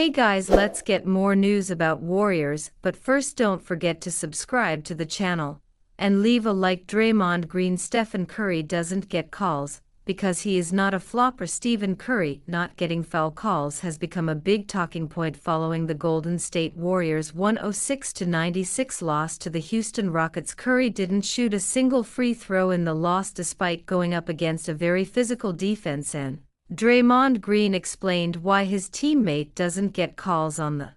Hey guys, let's get more news about Warriors, but first don't forget to subscribe to the channel and leave a like. Draymond Green. Stephen Curry doesn't get calls because he is not a flopper. Stephen Curry not getting foul calls has become a big talking point following the Golden State Warriors' 106-96 loss to the Houston Rockets. Curry didn't shoot a single free throw in the loss despite going up against a very physical defense, and Draymond Green explained why his teammate doesn't get calls on the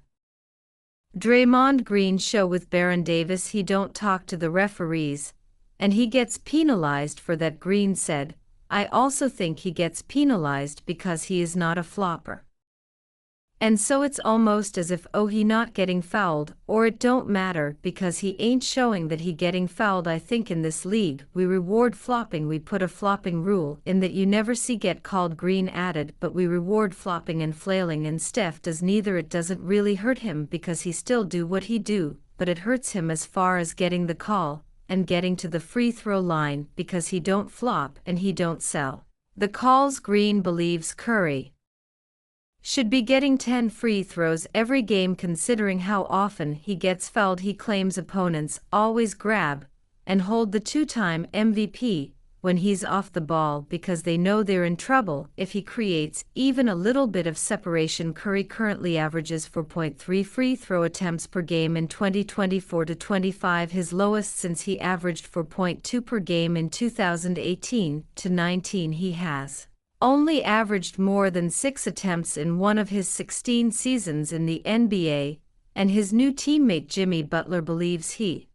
Draymond Green show with Baron Davis. He don't talk to the referees, and he gets penalized for that. Green said, "I also think he gets penalized because he is not a flopper. And so it's almost as if, oh, he not getting fouled, or it don't matter because he ain't showing that he getting fouled. I think in this league, we reward flopping. We put a flopping rule in that you never see get called," Green added, "but we reward flopping and flailing, and Steph does neither. It doesn't really hurt him because he still do what he do, but it hurts him as far as getting the call and getting to the free throw line because he don't flop and he don't sell the calls." Green believes Curry should be getting 10 free throws every game considering how often he gets fouled. He claims opponents always grab and hold the two-time MVP when he's off the ball because they know they're in trouble if he creates even a little bit of separation. Curry currently averages 4.3 free throw attempts per game in 2024-25, his lowest since he averaged 4.2 per game in 2018-19. He has only averaged more than 6 attempts in one of his 16 seasons in the NBA, and his new teammate Jimmy Butler believes he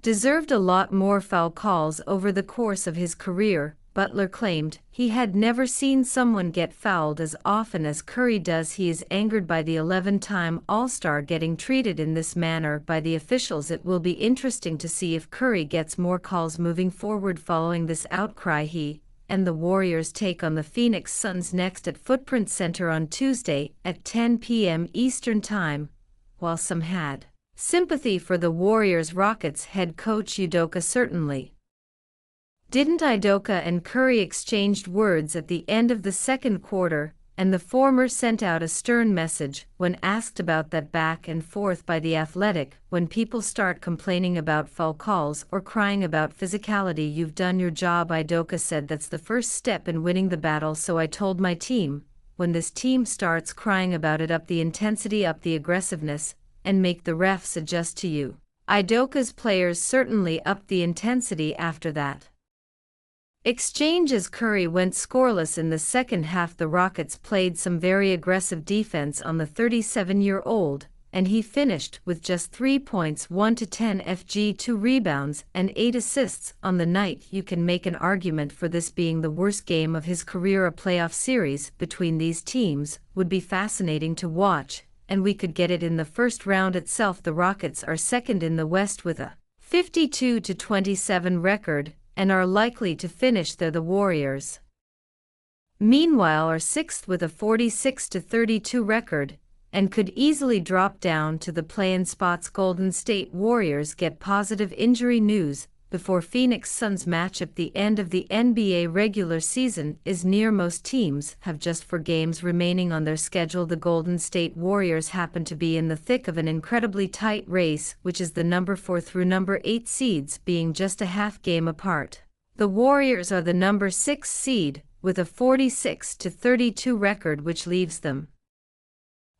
deserved a lot more foul calls over the course of his career. Butler claimed he had never seen someone get fouled as often as Curry does. He is angered by the 11-time All-Star getting treated in this manner by the officials. It will be interesting to see if Curry gets more calls moving forward following this outcry. He and the Warriors take on the Phoenix Suns next at Footprint Center on Tuesday at 10 p.m. Eastern Time. While some had sympathy for the Warriors, Rockets head coach Udoka certainly didn't. Udoka and Curry exchanged words at the end of the second quarter, and the former sent out a stern message when asked about that back and forth by The Athletic. "When people start complaining about foul calls or crying about physicality, you've done your job," Udoka said. "That's the first step in winning the battle. So I told my team, when this team starts crying about it, up the intensity, up the aggressiveness, and make the refs adjust to you." Udoka's players certainly upped the intensity after that exchange as Curry went scoreless in the second half. The Rockets played some very aggressive defense on the 37-year-old, and he finished with just 3 points, 1 to 10 FG, 2 rebounds, and 8 assists on the night. You can make an argument for this being the worst game of his career. A playoff series between these teams would be fascinating to watch, and we could get it in the first round itself. The Rockets are second in the West with a 52-27 record, and are likely to finish there. The Warriors, meanwhile, are sixth with a 46-32 record, and could easily drop down to the play-in spots. Golden State Warriors get positive injury news before Phoenix Suns matchup. The end of the NBA regular season is near. Most teams have just 4 games remaining on their schedule. The Golden State Warriors happen to be in the thick of an incredibly tight race, which is the number 4 through number 8 seeds being just a half game apart. The Warriors are the number 6 seed with a 46-32 record, which leaves them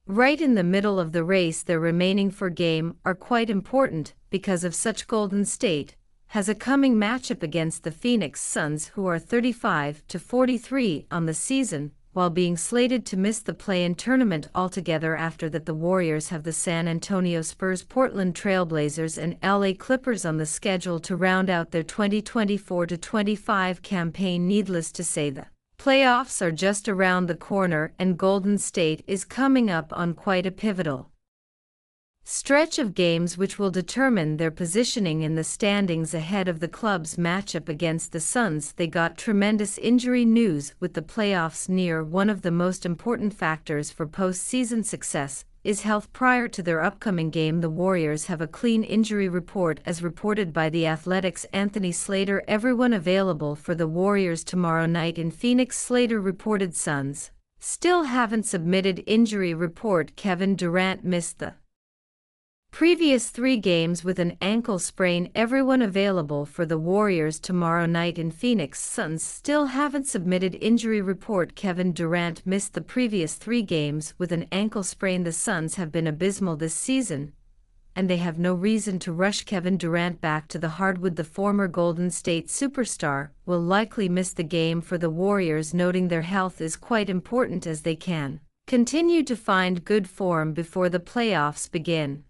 right in the middle of the race. Their remaining 4 games are quite important because of such. Golden State has a coming matchup against the Phoenix Suns, who are 35-43 on the season, while being slated to miss the play-in tournament altogether. After that, the Warriors have the San Antonio Spurs, Portland Trail Blazers, and LA Clippers on the schedule to round out their 2024-25 campaign. Needless to say, the playoffs are just around the corner, and Golden State is coming up on quite a pivotal stretch of games which will determine their positioning in the standings ahead of the club's matchup against the Suns. They got tremendous injury news with the playoffs near. One of the most important factors for postseason success is health. Prior to their upcoming game, the Warriors have a clean injury report, as reported by The Athletic's Anthony Slater. Everyone available for the Warriors tomorrow night in Phoenix. Slater reported Suns Still haven't submitted injury report. Kevin Durant missed the previous 3 games with an ankle sprain. Everyone available for the Warriors tomorrow night in Phoenix. Suns still haven't submitted injury report. Kevin Durant missed the previous 3 games with an ankle sprain. The Suns have been abysmal this season, and they have no reason to rush Kevin Durant back to the hardwood. The former Golden State superstar will likely miss the game for the Warriors, noting their health is quite important as they can continue to find good form before the playoffs begin.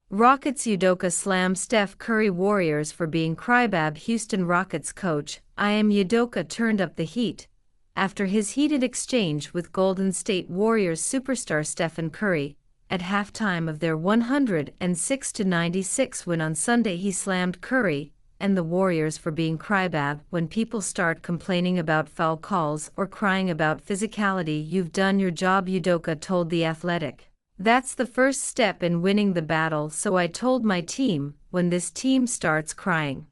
Rockets Udoka slams Steph Curry. Warriors for being crybab. Houston Rockets coach Udoka turned up the heat after his heated exchange with Golden State Warriors superstar Stephen Curry at halftime of their 106-96 win on Sunday. He slammed Curry and the Warriors for being crybab. When people start complaining about foul calls or crying about physicality, you've done your job, Udoka told The Athletic. That's the first step in winning the battle, so I told my team, when this team starts crying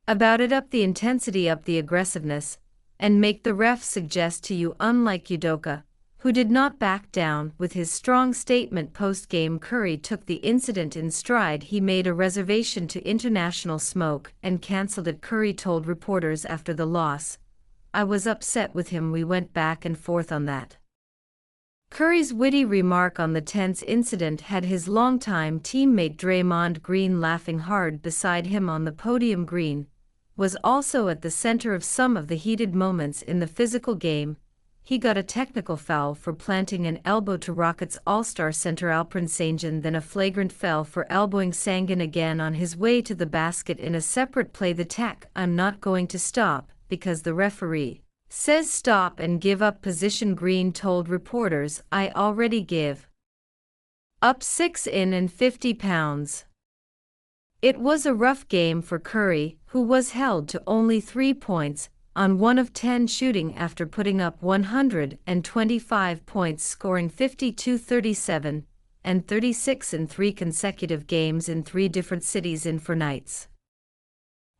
about it, up the intensity, up the aggressiveness, and make the ref suggest to you. Unlike Udoka, who did not back down with his strong statement post-game, Curry took the incident in stride. He made a reservation to international smoke and cancelled it. Curry told reporters after the loss, "I was upset with him. We went back and forth on that." Curry's witty remark on the tense incident had his longtime teammate Draymond Green laughing hard beside him on the podium. Green was also at the center of some of the heated moments in the physical game. He got a technical foul for planting an elbow to Rockets All-Star center Alperen Sengun, then a flagrant foul for elbowing Sengun again on his way to the basket in a separate play. The tech, "I'm not going to stop because the referee says stop and give up position," Green told reporters. "I already give up 6 in and 50 pounds. It was a rough game for Curry, who was held to only 3 points on 1 of 10 shooting after putting up 125 points, scoring 52, 37, and 36 in 3 consecutive games in 3 different cities in 4 nights.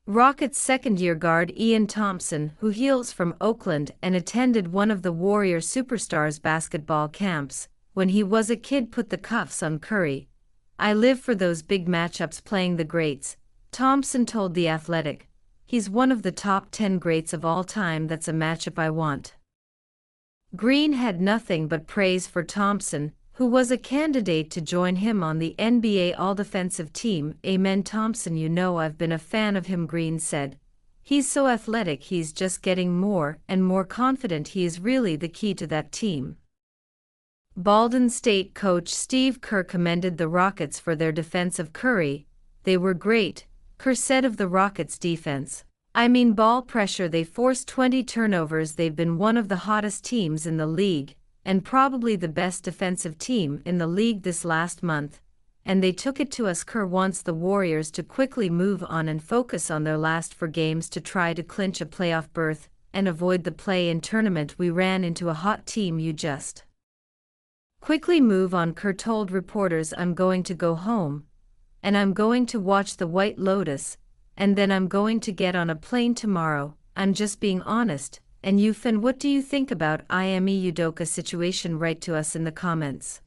Rockets second-year guard Ian Thompson, who hails from Oakland and attended one of the Warrior superstars' basketball camps when he was a kid, put the cuffs on Curry. "I live for those big matchups, playing the greats," Thompson told The Athletic. "He's one of the top 10 greats of all time. That's a matchup I want." Green had nothing but praise for Thompson, who was a candidate to join him on the NBA All-Defensive Team. "Amen, Thompson. You know I've been a fan of him," Green said. "He's so athletic. He's just getting more and more confident. He is really the key to that team." Golden State coach Steve Kerr commended the Rockets for their defense of Curry. "They were great," Kerr said of the Rockets' defense. "I mean ball pressure. They forced 20 turnovers. They've been one of the hottest teams in the league, and probably the best defensive team in the league this last month, and they took it to us." Kerr wants the Warriors to quickly move on and focus on their last 4 games to try to clinch a playoff berth and avoid the play-in tournament. "We ran into a hot team. You just quickly move on," Kerr told reporters. "I'm going to go home, and I'm going to watch the White Lotus, and then I'm going to get on a plane tomorrow. I'm just being honest. And you, Finn, what do you think about Ime Udoka situation? Write to us in the comments.